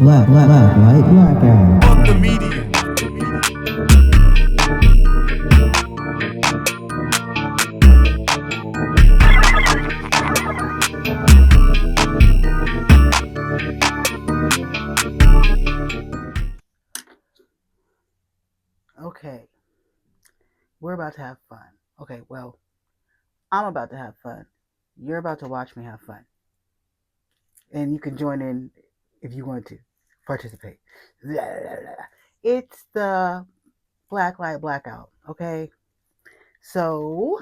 Light, blackout. Fuck the media. Okay, we're about to have fun. Okay, well, I'm about to have fun. You're about to watch me have fun. And you can join in if you want to participate. It's the Blacklight Blackout, okay? So,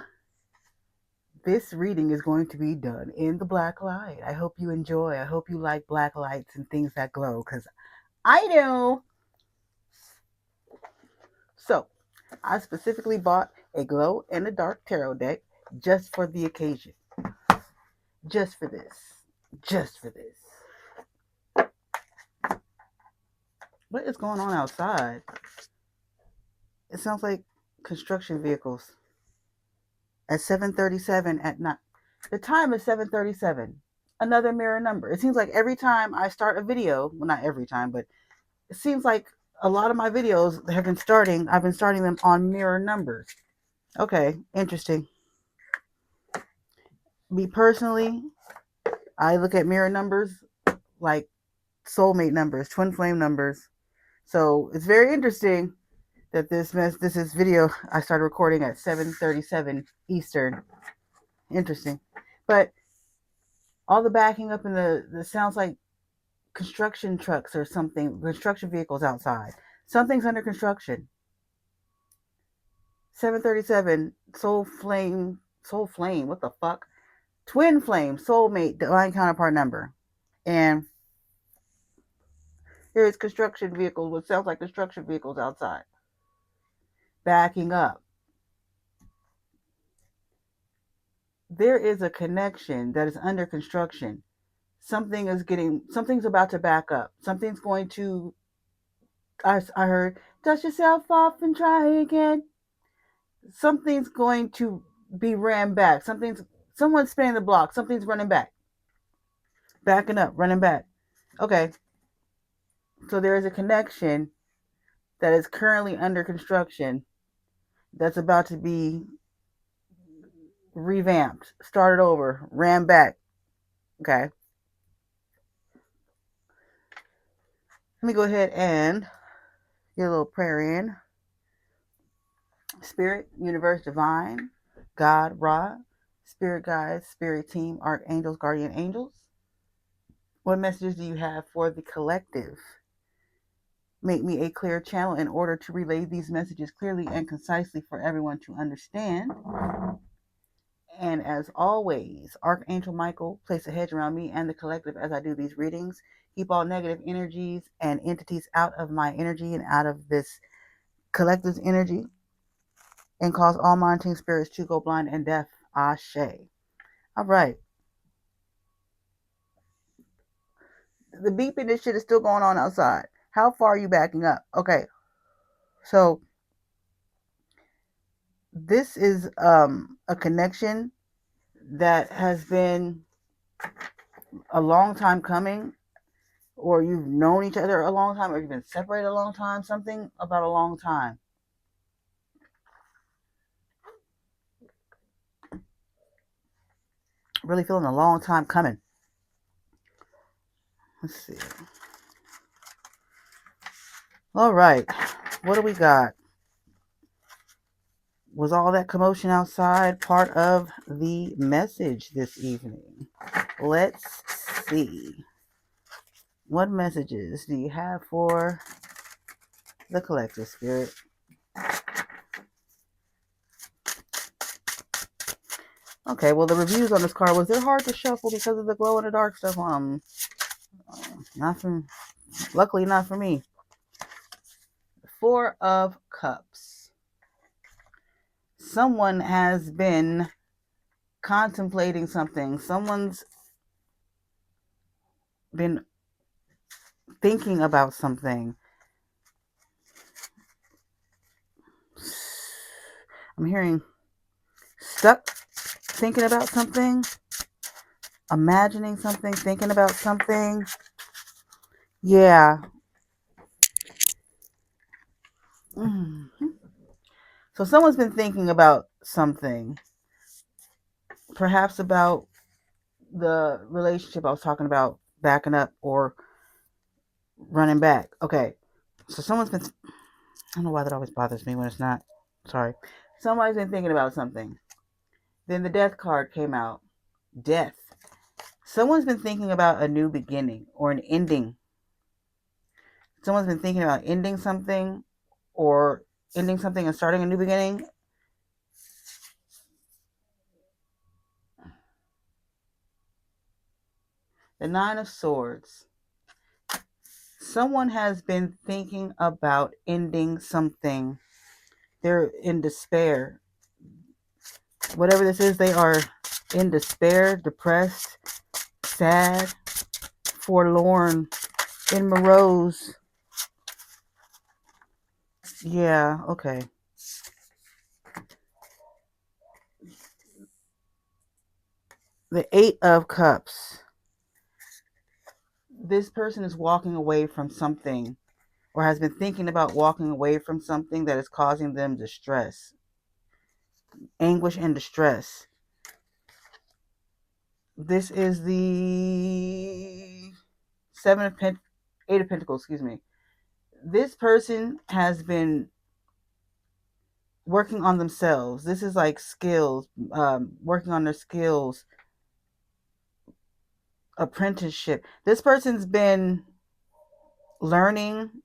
this reading is going to be done in the black light. I hope you enjoy. I hope you like black lights and things that glow, because I do. So, I specifically bought a glow in the dark tarot deck just for the occasion. Just for this. Just for this. What is going on outside? It sounds like construction vehicles. At 7:37 at night. The time is 7:37. Another mirror number. It seems like every time I start a video, well, not every time, but it seems like a lot of my videos I've been starting them on mirror numbers. Okay, interesting. Me personally, I look at mirror numbers like soulmate numbers, twin flame numbers. So it's very interesting that this is video I started recording at 7:37 Eastern. Interesting. But all the backing up in the sounds like construction trucks or something, construction vehicles outside. Something's under construction. 7:37 soul flame, what the fuck? Twin flame, soulmate, divine counterpart number. And here's construction vehicles, what sounds like construction vehicles outside. Backing up. There is a connection that is under construction. Something's about to back up. Something's going to, I heard, dust yourself off and try again. Something's going to be ran back. Someone's spinning the block. Something's running back. Backing up, running back. Okay. So there is a connection that is currently under construction that's about to be revamped, started over, ran back. Okay. Let me go ahead and get a little prayer in. Spirit, universe, divine, God, Ra, spirit guides, spirit team, archangels, guardian angels. What messages do you have for the collective? Make me a clear channel in order to relay these messages clearly and concisely for everyone to understand. And as always, Archangel Michael, place a hedge around me and the collective as I do these readings. Keep all negative energies and entities out of my energy and out of this collective's energy. And cause all monitoring spirits to go blind and deaf. Ashe. All right. The beeping, this shit is still going on outside. How far are you backing up? Okay. So this is a connection that has been a long time coming, or you've known each other a long time, or you've been separated a long time, something about a long time. Really feeling a long time coming. Let's see. All right. What do we got? Was all that commotion outside part of the message this evening? Let's see. What messages do you have for the collective, spirit? Okay, well, the reviews on this card, was it hard to shuffle because of the glow in the dark stuff? Luckily not for me. Four of Cups. Someone has been contemplating something. Someone's been thinking about something. I'm hearing stuck, thinking about something, imagining something, thinking about something. Yeah. Mhm. So someone's been thinking about something, perhaps about the relationship I was talking about, backing up or running back. Okay. So someone's been, I don't know why that always bothers me when it's not. Sorry. Somebody's been thinking about something. Then the death card came out. Death. Someone's been thinking about a new beginning or an ending. Someone's been thinking about ending something or ending something and starting a new beginning. The Nine of Swords. Someone has been thinking about ending something. They're in despair. Whatever this is, they are in despair, depressed, sad, forlorn, in morose. Yeah, okay. The Eight of Cups. This person is walking away from something or has been thinking about walking away from something that is causing them distress, anguish, and distress. This is the Eight of Pentacles, excuse me. This person has been working on themselves. This is like skills, working on their skills, apprenticeship. This person's been learning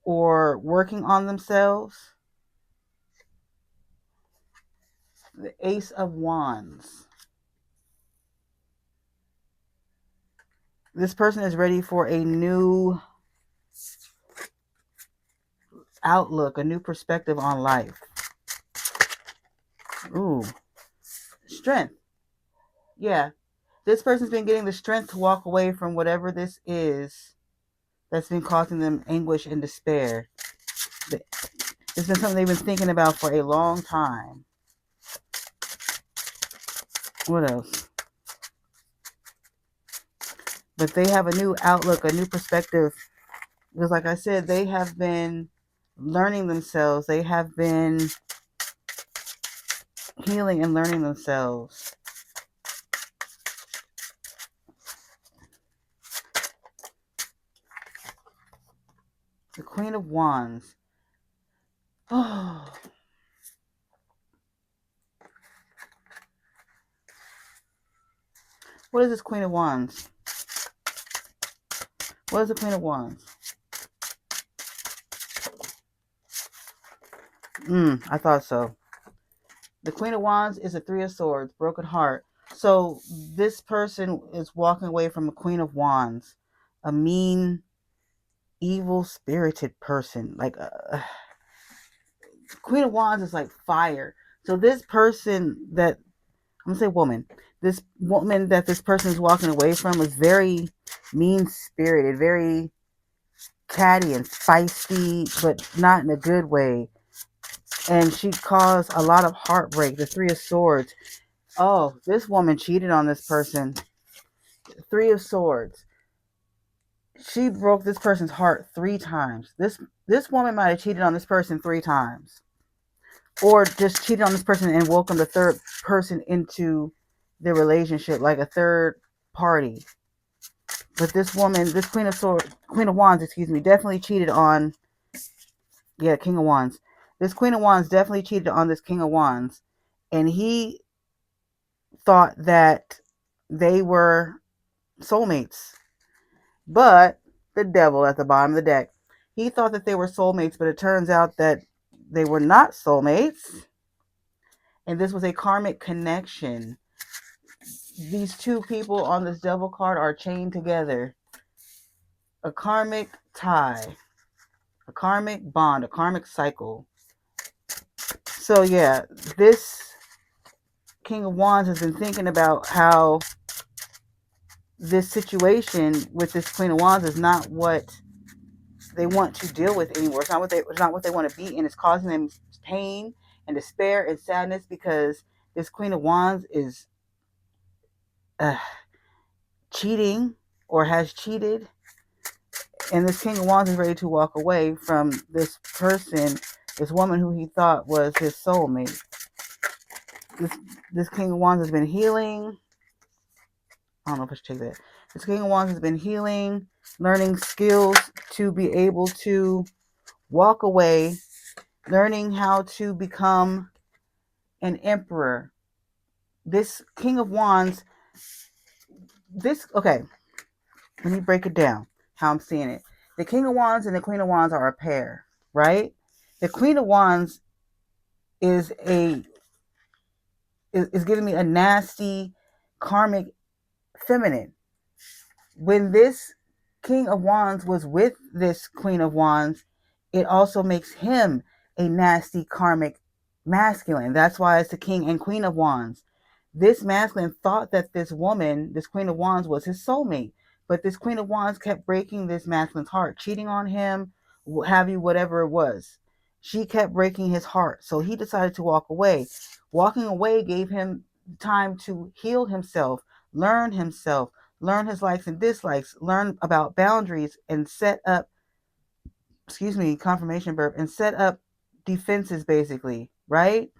or working on themselves. The Ace of Wands. This person is ready for a new outlook, a new perspective on life. Ooh, strength. Yeah. This person's been getting the strength to walk away from whatever this is that's been causing them anguish and despair. It's been something they've been thinking about for a long time. What else? But they have a new outlook, a new perspective. Because like I said, they have been learning themselves. They have been healing and learning themselves. The Queen of Wands. Oh. What is this Queen of Wands? What is the Queen of Wands? I thought so. The Queen of Wands is a Three of Swords, broken heart. So this person is walking away from a Queen of Wands, a mean, evil-spirited person. Like Queen of Wands is like fire. So this person that I'm gonna say woman, this woman that this person is walking away from is very mean-spirited, very catty and feisty, but not in a good way. And she caused a lot of heartbreak. The Three of Swords. Oh, this woman cheated on this person. Three of Swords. She broke this person's heart 3 times. This woman might have cheated on this person 3 times. Or just cheated on this person and welcomed a third person into the relationship, like a third party. But this woman, this Queen of Wands, excuse me, definitely cheated on, yeah, King of Wands. This Queen of Wands definitely cheated on this King of Wands. And he thought that they were soulmates. But the devil at the bottom of the deck, he thought that they were soulmates, but it turns out that they were not soulmates. And this was a karmic connection. These two people on this devil card are chained together. A karmic tie, a karmic bond, a karmic cycle. So yeah, this King of Wands has been thinking about how this situation with this Queen of Wands is not what they want to deal with anymore. It's not what they want to be in. It's causing them pain and despair and sadness because this Queen of Wands is cheating or has cheated And this King of Wands is ready to walk away from this person, this woman who he thought was his soulmate. This King of Wands has been healing. I don't know if I should take that. This King of Wands has been healing, learning skills to be able to walk away, learning how to become an emperor. This King of Wands, okay, let me break it down, how I'm seeing it. The King of Wands and the Queen of Wands are a pair, right? The Queen of Wands is giving me a nasty karmic feminine. When this King of Wands was with this Queen of Wands, it also makes him a nasty karmic masculine. That's why it's the King and Queen of Wands. This masculine thought that this woman, this Queen of Wands, was his soulmate. But this Queen of Wands kept breaking this masculine's heart, cheating on him, whatever it was. She kept breaking his heart. So he decided to walk away. Walking away gave him time to heal himself, learn himself, learn his likes and dislikes, learn about boundaries, and set up, confirmation burp, and set up defenses, basically, right?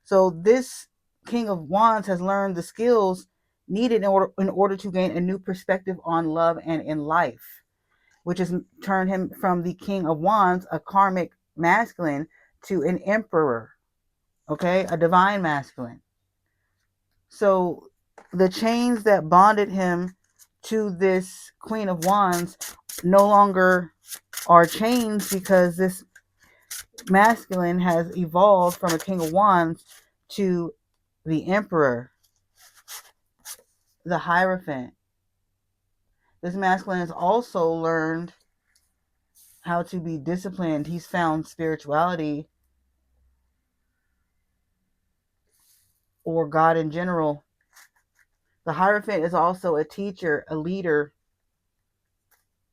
So this King of Wands has learned the skills needed in order to gain a new perspective on love and in life, which has turned him from the King of Wands, a karmic masculine, to an emperor, okay, a divine masculine. So the chains that bonded him to this Queen of Wands no longer are chains, because this masculine has evolved from a King of Wands to the Emperor, the Hierophant. This masculine has also learned how to be disciplined. He's found spirituality, or God in general. The Hierophant is also a teacher, a leader.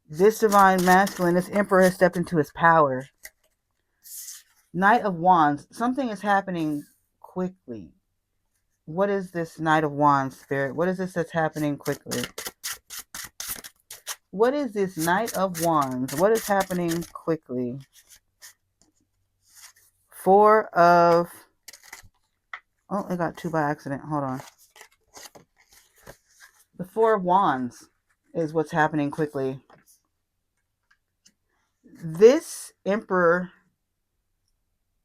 This divine masculine, this Emperor, has stepped into his power. Knight of Wands. Something is happening quickly. What is this Knight of Wands, Spirit? What is this that's happening quickly? What is this Knight of Wands? What is happening quickly? Four of... Oh, I got two by accident. Hold on. The Four of Wands is what's happening quickly. This Emperor,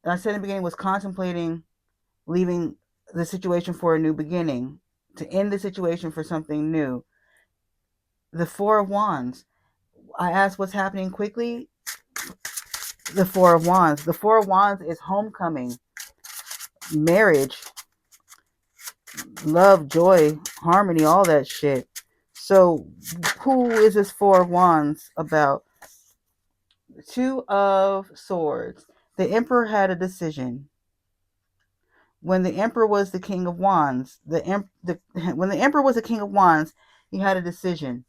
I said in the beginning, was contemplating leaving the situation for a new beginning, to end the situation for something new. The Four of Wands. I asked what's happening quickly. The Four of Wands. The Four of Wands is homecoming, marriage, love, joy, harmony, all that shit. So who is this Four of Wands about? Two of Swords. The Emperor had a decision. When the Emperor was the King of Wands, when the Emperor was the King of Wands, he had a decision.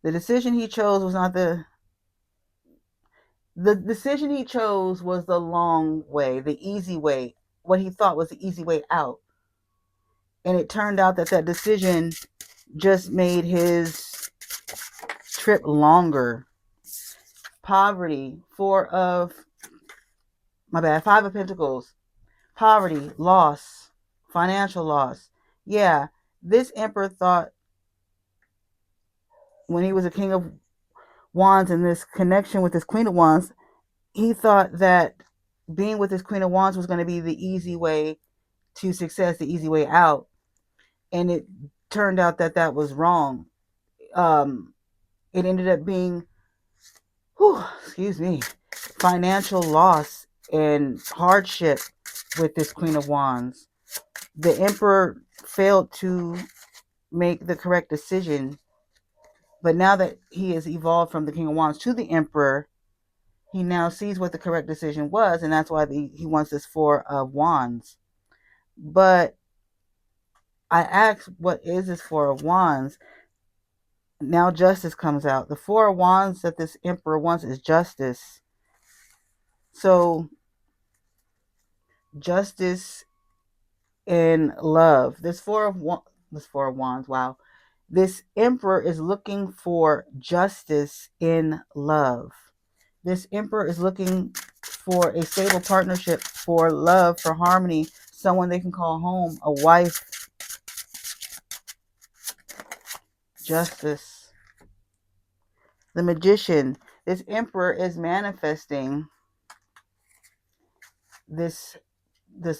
The decision he chose was not the decision he chose was the long way, the easy way, what he thought was the easy way out. And it turned out that decision just made his trip longer. Poverty, Five of Pentacles. Poverty, loss, financial loss. Yeah, this Emperor thought, when he was a King of Wands and this connection with this Queen of Wands, he thought that being with this Queen of Wands was going to be the easy way to success, the easy way out. And it turned out that was wrong. It ended up being, financial loss and hardship with this Queen of Wands. The Emperor failed to make the correct decision. But now that he has evolved from the King of Wands to the Emperor, he now sees what the correct decision was, and that's why he wants this Four of Wands. But I asked, what is this Four of Wands? Now justice comes out. The Four of Wands that this Emperor wants is justice. So justice and love. This Four of Wands, wow. This emperor is looking for justice in love. This emperor is looking for a stable partnership, for love, for harmony, someone they can call home, a wife, justice. The magician, this emperor is manifesting this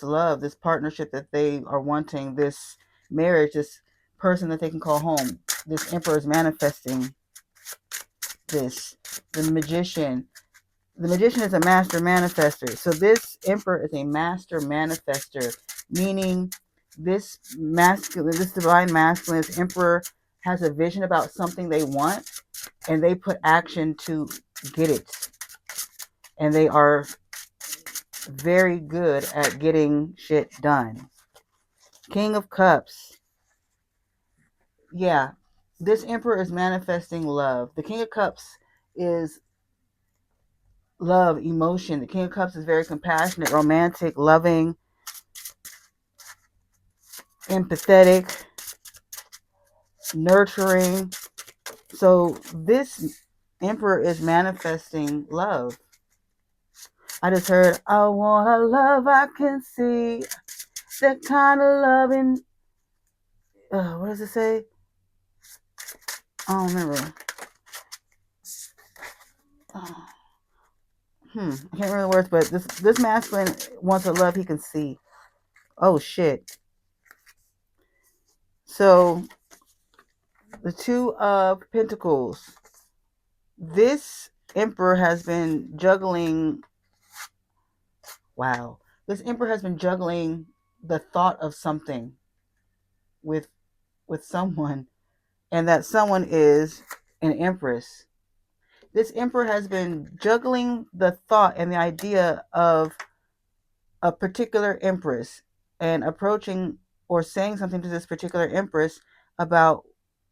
love, this partnership that they are wanting, this marriage, this person that they can call home. This emperor is manifesting this. The magician is a master manifester. So this emperor is a master manifester, meaning this masculine, this divine masculine, this emperor has a vision about something they want, and they put action to get it. And they are very good at getting shit done. King of Cups. Yeah, this emperor is manifesting love. The King of Cups is love, emotion. The King of Cups is very compassionate, romantic, loving, empathetic, nurturing. So this emperor is manifesting love. I just heard, I want a love I can see. That kind of love in, what does it say? I don't remember. I can't remember the words, but this masculine wants a love he can see. Oh shit. So the Two of Pentacles. This emperor has been juggling. Wow. This emperor has been juggling the thought of something with someone, and that someone is an empress. This emperor has been juggling the thought and the idea of a particular empress and approaching or saying something to this particular empress about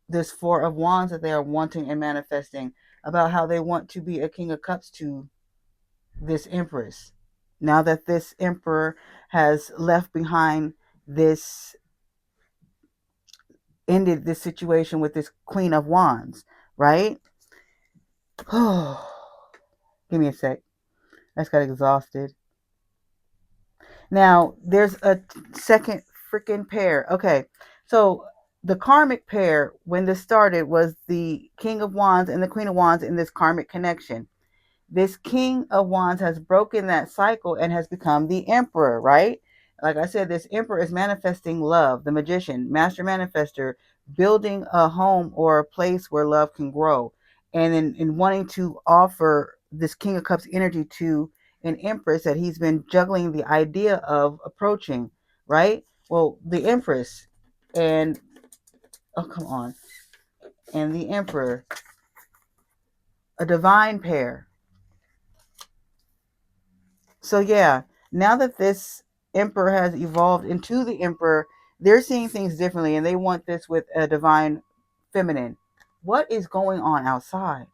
this Four of Wands that they are wanting and manifesting, about how they want to be a King of Cups to this empress. Now that this emperor has left behind this, ended this situation with this Queen of Wands, right? Give me a sec. I just got exhausted. Now, there's a second freaking pair. Okay, so the karmic pair, when this started, was the King of Wands and the Queen of Wands in this karmic connection. This King of Wands has broken that cycle and has become the Emperor, right? Like I said, this Emperor is manifesting love, the magician, master manifester, building a home or a place where love can grow. And in wanting to offer this King of Cups energy to an Empress that he's been juggling the idea of approaching, right? Well, the Empress and, oh, come on, and the Emperor, a divine pair. So yeah, now that this emperor has evolved into the emperor, they're seeing things differently, and they want this with a divine feminine. What is going on outside?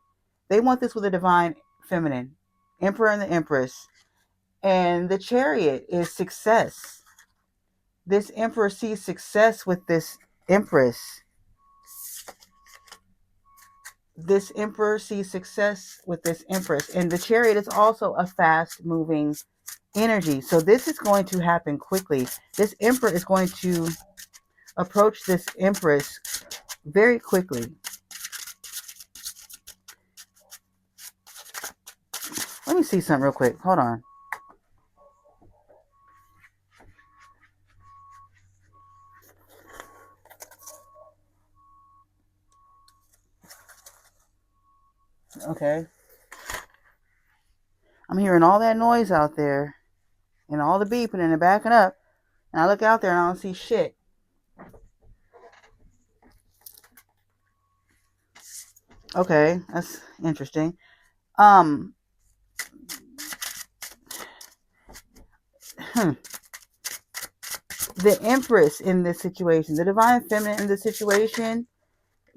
They want this with a divine feminine, emperor and the empress. And the Chariot is success. This emperor sees success with this empress. This emperor sees success with this empress. And the Chariot is also a fast moving energy. So this is going to happen quickly. This emperor is going to approach this empress very quickly. Let me see something real quick. Hold on. Okay. I'm hearing all that noise out there and all the beeping and the backing up. And I look out there and I don't see shit. Okay, that's interesting. The Empress in this situation, the divine feminine in this situation,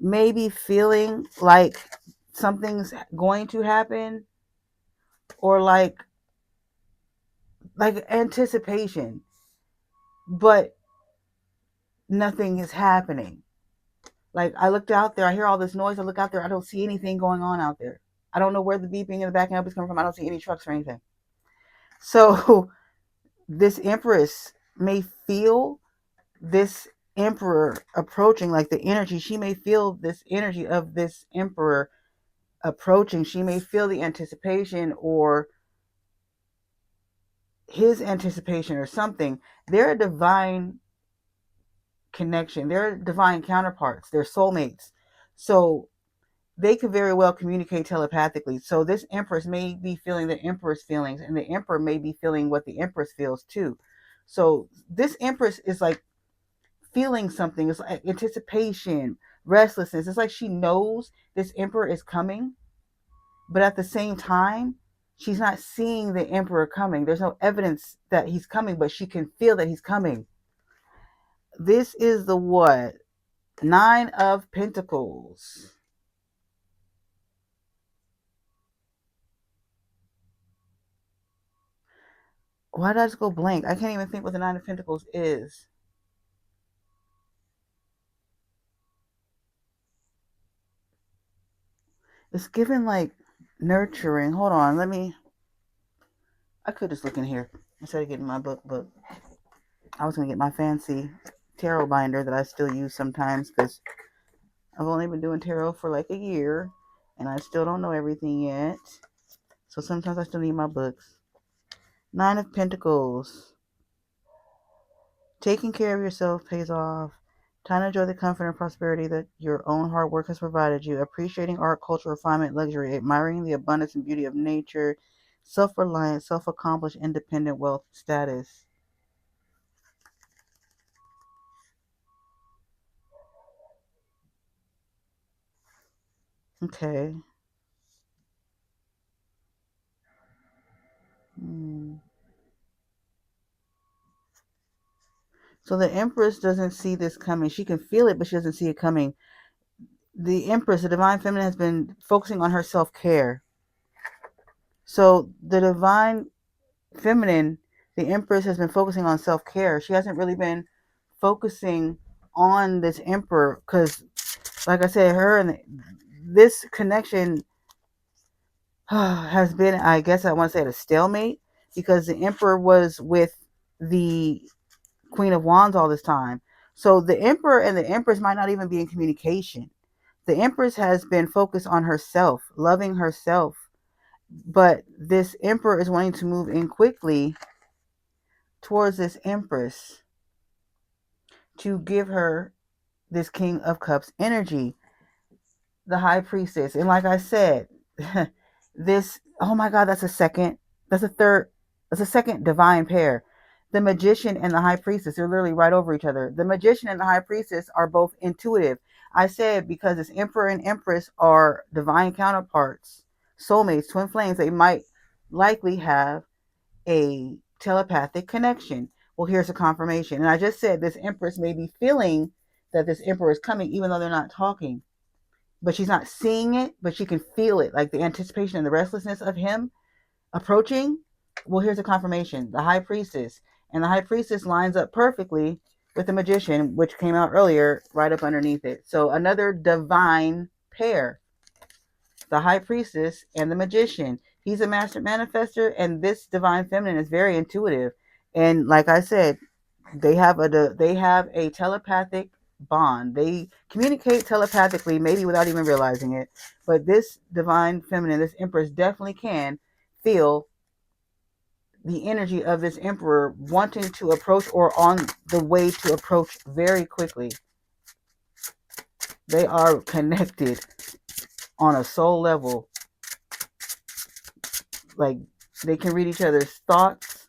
may be feeling like something's going to happen, or like anticipation, but nothing is happening. Like, I looked out there, I hear all this noise, I look out there, I don't see anything going on out there. I don't know where the beeping and the backing up is coming from. I don't see any trucks or anything. So this Empress may feel this Emperor approaching, like the energy. She may feel this energy of this Emperor approaching. She may feel the anticipation or his anticipation or something. They're a divine connection. They're divine counterparts. They're soulmates. So they could very well communicate telepathically. So this Empress may be feeling the Emperor's feelings, and the Emperor may be feeling what the Empress feels too. So this Empress is like feeling something. It's like anticipation, restlessness. It's like she knows this Emperor is coming, but at the same time, she's not seeing the Emperor coming. There's no evidence that he's coming, but she can feel that he's coming. This is the what? Nine of Pentacles. Why did I just go blank? I can't even think what the Nine of Pentacles is. It's given like nurturing. Hold on, I could just look in here instead of getting my book. I was going to get my fancy tarot binder that I still use sometimes because I've only been doing tarot for like a year and I still don't know everything yet. So sometimes I still need my books. Nine of Pentacles. Taking care of yourself pays off. Time to enjoy the comfort and prosperity that your own hard work has provided you. Appreciating art, culture, refinement, luxury. Admiring the abundance and beauty of nature. Self-reliant, self-accomplished, independent wealth status. Okay. So the Empress doesn't see this coming. She can feel it, but she doesn't see it coming. The Empress, the Divine Feminine, has been focusing on her self-care. So the Divine Feminine, the Empress, has been focusing on self-care. She hasn't really been focusing on this Emperor because, like I said, her and this connection has been, I guess I want to say, a stalemate because the Emperor was with the Queen of Wands all this time. So the Emperor and the Empress might not even be in communication. The Empress has been focused on herself, loving herself. But this Emperor is wanting to move in quickly towards this Empress to give her this King of Cups energy, the High Priestess. And like I said, this, oh my God, that's a second, that's a third, that's a second divine pair. The Magician and the High Priestess, they're literally right over each other. The Magician and the High Priestess are both intuitive. I said because this Emperor and Empress are divine counterparts, soulmates, twin flames. They might likely have a telepathic connection. Well, here's a confirmation. And I just said this Empress may be feeling that this Emperor is coming, even though they're not talking. But she's not seeing it, but she can feel it, like the anticipation and the restlessness of him approaching. Well, here's a confirmation. The High Priestess. And the High Priestess lines up perfectly with the Magician, which came out earlier, right up underneath it. So another divine pair. The High Priestess and the Magician. He's a master manifester, and this Divine Feminine is very intuitive. And like I said, they have a telepathic bond. They communicate telepathically, maybe without even realizing it. But this Divine Feminine, this Empress, definitely can feel the energy of this Emperor wanting to approach or on the way to approach very quickly. They are connected on a soul level. Like, they can read each other's thoughts.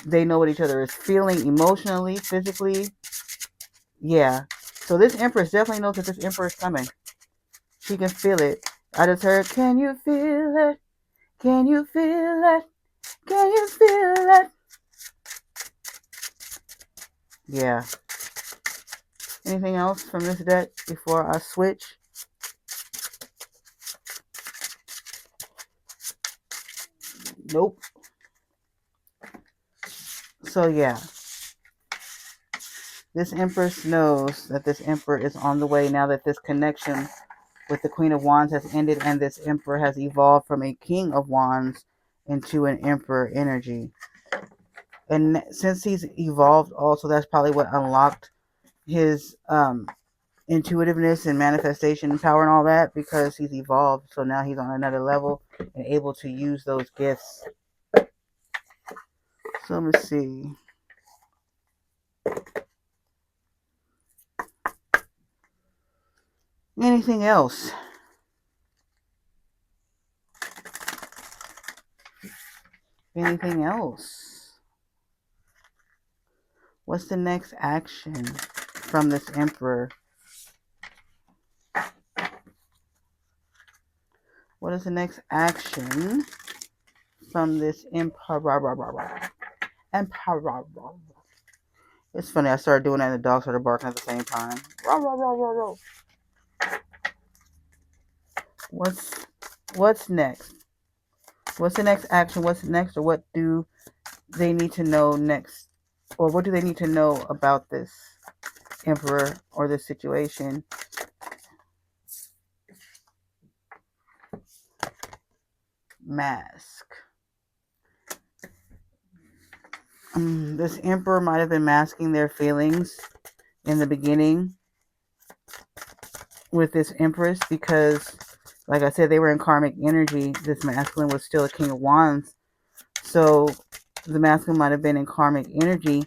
They know what each other is feeling emotionally, physically. Yeah. So this Empress definitely knows that this Emperor is coming. She can feel it. I just heard, can you feel it? Can you feel it? Can you feel it? Yeah. Anything else from this deck before I switch? Nope. So yeah. This Empress knows that this Emperor is on the way now that this connection with the Queen of Wands has ended and this Emperor has evolved from a King of Wands into an Emperor energy. And since he's evolved also, that's probably what unlocked his intuitiveness and manifestation power and all that, because he's evolved. So now he's on another level and able to use those gifts. So let me see. Anything else? Anything else? What's the next action from this Emperor? What is the next action from this Emperor? It's funny, I started doing that and the dogs started barking at the same time. What's next? What's the next action? What's next? Or what do they need to know next? Or what do they need to know about this Emperor or this situation? Mask. This Emperor might have been masking their feelings in the beginning with this Empress because, like I said, they were in karmic energy. This masculine was still a King of Wands. So the masculine might have been in karmic energy.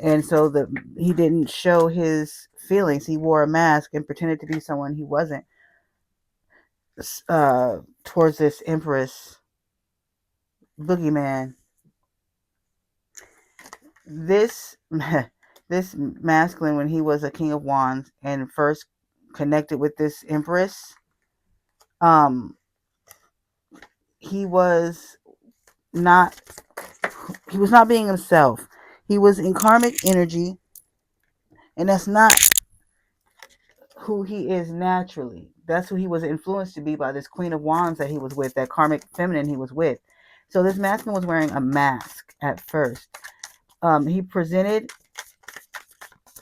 And so he didn't show his feelings. He wore a mask and pretended to be someone he wasn't towards this Empress boogeyman. This masculine, when he was a King of Wands and first connected with this Empress, he was not being himself. He was in karmic energy, and that's not who he is naturally. That's who he was influenced to be by this Queen of Wands that he was with, that karmic feminine he was with. So this masculine was wearing a mask at first. He presented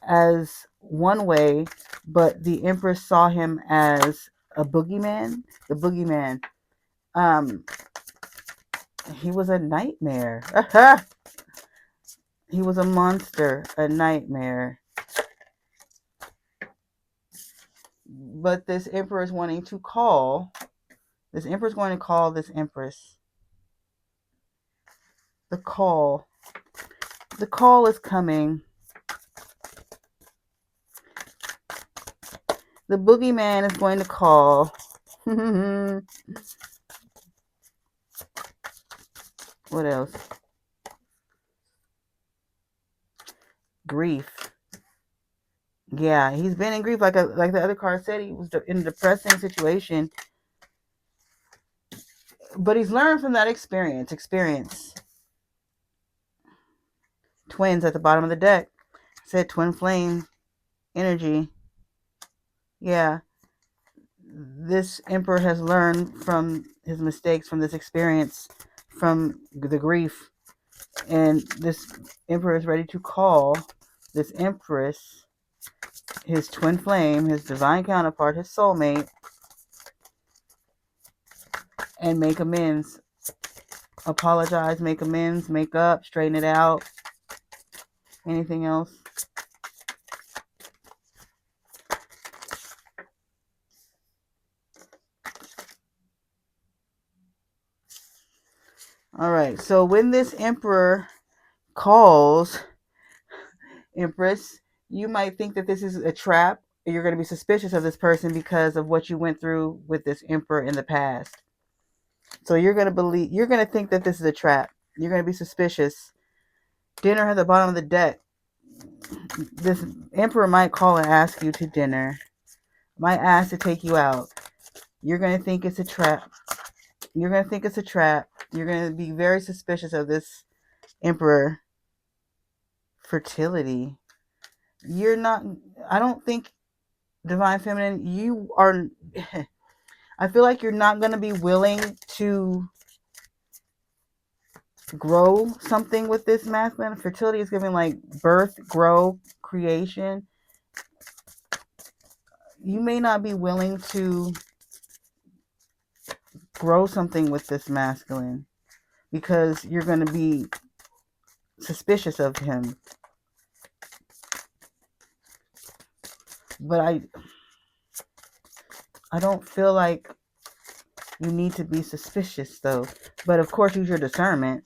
as one way, but the Empress saw him as a boogeyman. The boogeyman. He was a nightmare. He was a monster, a nightmare. But this Emperor is wanting to call. This Emperor is going to call this Empress. The call. The call is coming. The boogeyman is going to call. What else? Grief. Yeah, he's been in grief, like the other card said. He was in a depressing situation, but he's learned from that experience. Twins at the bottom of the deck. I said twin flame energy. Yeah, this Emperor has learned from his mistakes, from this experience, from the grief, and this Emperor is ready to call this Empress, his twin flame, his divine counterpart, his soulmate, and make amends. Apologize, make amends, make up, straighten it out. Anything else? All right, so when this Emperor calls, Empress, you might think that this is a trap. You're going to be suspicious of this person because of what you went through with this Emperor in the past. So you're going to think that this is a trap. You're going to be suspicious. Dinner at the bottom of the deck. This Emperor might call and ask you to dinner. Might ask to take you out. You're going to think it's a trap. You're going to be very suspicious of this Emperor. Fertility. I don't think, Divine Feminine, you are, I feel like you're not going to be willing to grow something with this masculine. Fertility is giving like birth, grow, creation, you may not be willing to grow something with this masculine because you're going to be suspicious of him. But I don't feel like you need to be suspicious, though. But of course, use your discernment.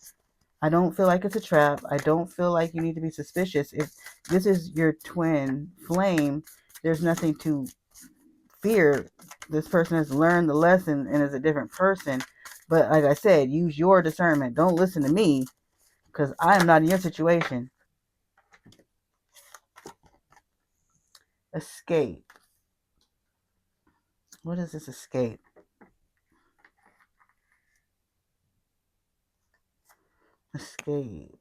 I don't feel like it's a trap. I don't feel like you need to be suspicious. If this is your twin flame, there's nothing to fear. This person has learned the lesson and is a different person. But like I said, use your discernment. Don't listen to me because I am not in your situation. Escape. What is this escape? Escape.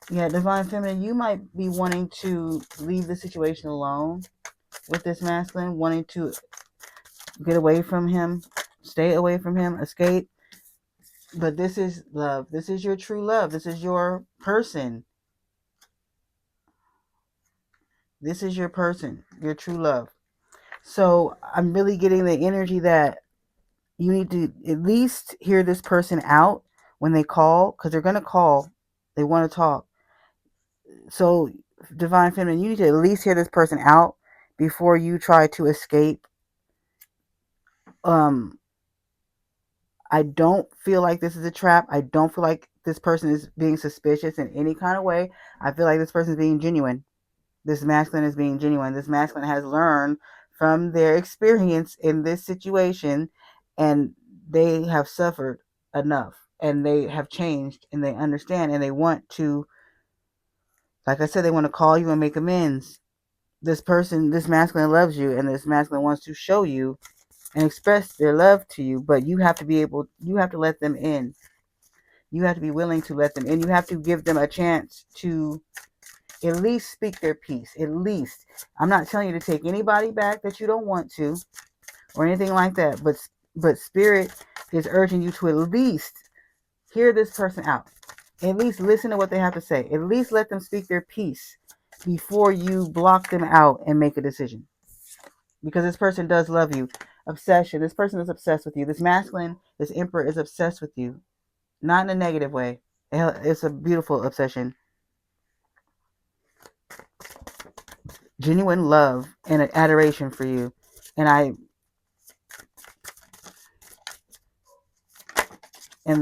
Yeah, Divine Feminine, you might be wanting to leave the situation alone with this masculine, wanting to get away from him, stay away from him, escape. But this is love. This is your true love. This is your person. This is your person, your true love. So I'm really getting the energy that you need to at least hear this person out when they call, because they're going to call. They want to talk. So, Divine Feminine, you need to at least hear this person out before you try to escape. I don't feel like this is a trap. I don't feel like this person is being suspicious in any kind of way. I feel like this person is being genuine. This masculine is being genuine. This masculine has learned from their experience in this situation, and they have suffered enough, and they have changed, and they understand, and they want to, like I said, they want to call you and make amends. This person, this masculine loves you, and this masculine wants to show you and express their love to you, but you have to be able, you have to let them in. You have to be willing to let them in. You have to give them a chance to at least speak their piece. At least. I'm not telling you to take anybody back that you don't want to or anything like that, but Spirit is urging you to at least hear this person out. At least listen to what they have to say. At least let them speak their piece before you block them out and make a decision. Because this person does love you. Obsession. This person is obsessed with you. This masculine, this emperor is obsessed with you. Not in a negative way. It's a beautiful obsession. Genuine love and adoration for you. And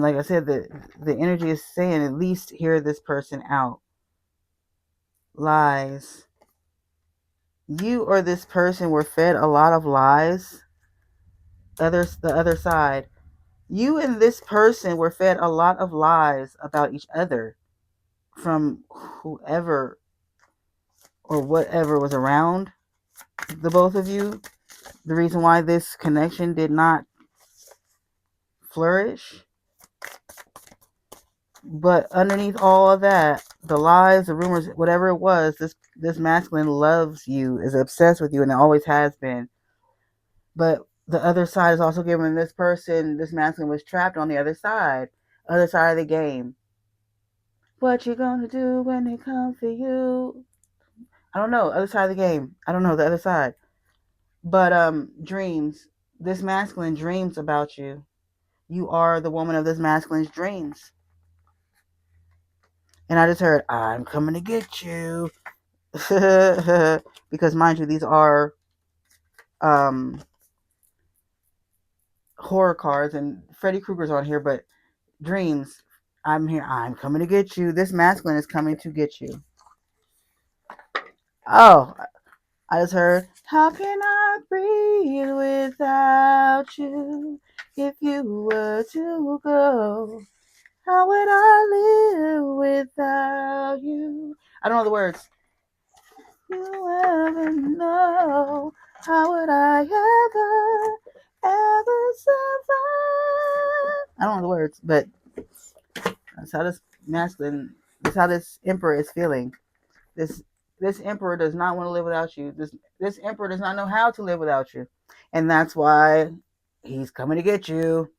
like I said, the energy is saying at least hear this person out. Lies. You or this person were fed a lot of lies. The other side. You and this person were fed a lot of lies about each other from whoever or whatever was around the both of you. The reason why this connection did not flourish. But underneath all of that, the lies, the rumors, whatever it was, this masculine loves you, is obsessed with you, and it always has been. But the other side is also giving this person, this masculine was trapped on the other side of the game. What you gonna do when they come for you? I don't know. Other side of the game. I don't know the other side. But dreams. This masculine dreams about you. You are the woman of this masculine's dreams. And I just heard, I'm coming to get you. Because mind you, these are horror cards, and Freddy Krueger's on here, but dreams. I'm here. I'm coming to get you. This masculine is coming to get you. Oh, I just heard, how can I breathe without you? If you were to go, how would I live without you? I don't know the words. You ever know, how would I ever survive? I don't know the words, but that's how this masculine, that's how this emperor is feeling. This emperor does not want to live without you. This emperor does not know how to live without you. And that's why he's coming to get you.